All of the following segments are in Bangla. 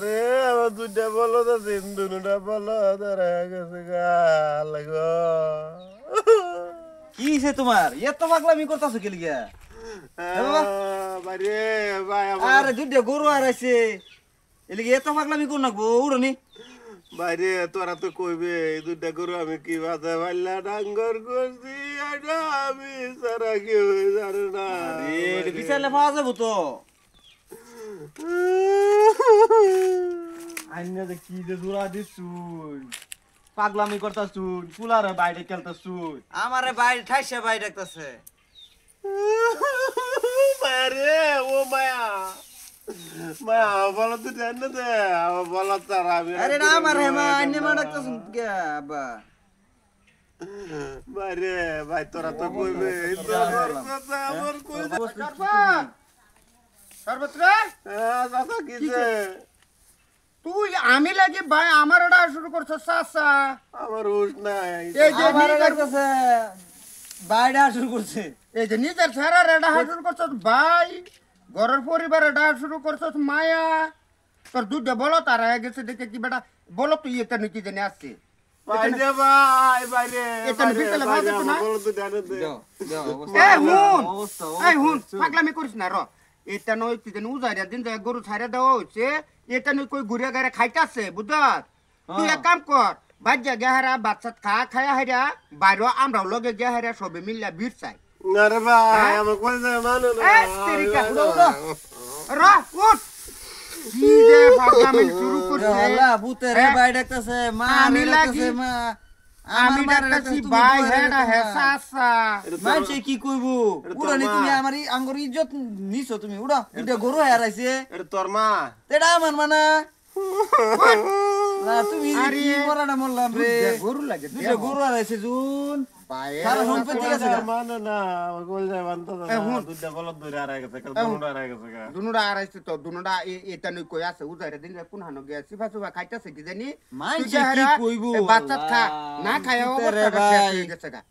রে আমার দুইটা বলো তো দুটা বলো হয়ে গেছে গা লাগো কি হইছে তোমার এত পাগলামি করতাছো কি লিগা বাইরে ভাই আরে দুইটা গরু আইছে এলিগে এত পাগলামি কোন নাকবো উড়নি বাইরে তোরা তো কইবে এই দুইটা গরু আমি কি বাধা পাইলা ডাঙ্গর করছি এটা আমি সারা কেউ জানে না আরে বিছালে পাওয়া যাবো তো আইনা যে কি যে জোড়া দিছুন পাগলামি করতাছুন কুলারে বাইরে খেলতাছুন আমারে বাইরে ঠাইছে বাইরে দেখতাছে মায়া রে ও মায়া মায়া বলো তো জান দে বলো তারা আমি আরে না আমারে মা আইনে মা দেখতাছুন কে আবা বাইরে ভাই তোরা তো কইবে এই তো কথা আমার কই সর্বত্রে দাদা কিছে তুই আমি লাগি ভাই আমার এটা শুরু করছ চাচা আমার হুশ নাই এই যে আমারে নিজের দেখতাছে বাইরে শুরু করছে এই যে নিজের ছাড়া এটা শুরু করছ ভাই ঘরের পরিবার এটা শুরু করছ মায়া তোর দুধে বলো তারা গেছে দেখে কি বেটা বলো তুই এটা নাকি জানি আসছে বাইরে ভাই বাইরে এটা বিকেলে ভাই দেখো না বলো তো জান দে এই হুন পাগলামি করিস না র এটা নয় কি জানি উজাইরা দিন যায় গরু ছাইরা দেওয়া হচ্ছে এটা নয় কই ঘুরে গারে খাইতাছে বুঝত তুই এক কাম কর বাজ্যা গেহারা বাচ্চা খায়া হাইরা বাইরে আমরাও লগে গেহারা সবে মিল্লা ভিড় চাই আরে ভাই আমার কই যায় মানো না তেরিকা র উঠ কি যে পাগলামি শুরু করছে আল্লাহ ভূতেরে বাইরে দেখতাছে মা আমি দেখতাছে লাগি মা আমি দেখতাছি ভাই হেডা হে সাসা মানছে কি কইবো উড়ানি তুমি আমার আঙ্গুর ইজ্জত নিছো তুমি উড়া দুইটা গরু হারাইছে এটা তোর মা এটা আমার মানা না তুমি কি করাটা মরলাম রে গরু লাগে দুইটা গরু হারাইছে জুন ভাই সারা সম্পত্তি গেছে গা। মানো না আমার কই যায় মানতো না দুইটা বলদ ধরে আর গেছে দুটা আর গেছে গা দুনুরা আড়াইছে তো দুনুরা এটা নই কই আছে উজাইরা দিন কোন হানো গে সিফা সুফা খাইতাছে কি জানি মানছে কি কইবো বাচ্চা খা না খায় ভূতেরে অবস্থা ভাই। হয়ে গেছে গা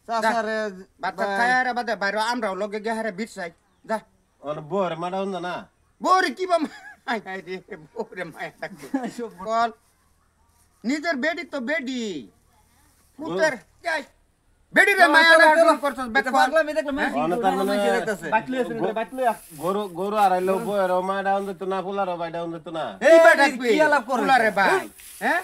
চাচারে বাচ্চা খায় আর বাদে বাইরে আমরাও লগে গে হারে বিছাই যা ওর বর মাডা হন্দা না বউরে কি বা আই আই রে বউরে মায়া ডাকছে বল নিজের বেডি তো বেডি পুতের যাই বেডি রে মায়া ডাকছ করছস বেটা পাগলামি দেখলে মানছে অন তার মানে দেখতাছে গরু গরু আড়াইলো বর মাডা হন্দা তো না ফুলার বাইডা হন্দা তো না এই বেটা বেটা কি আলাপ করে ফুলারে ভাই হ্যাঁ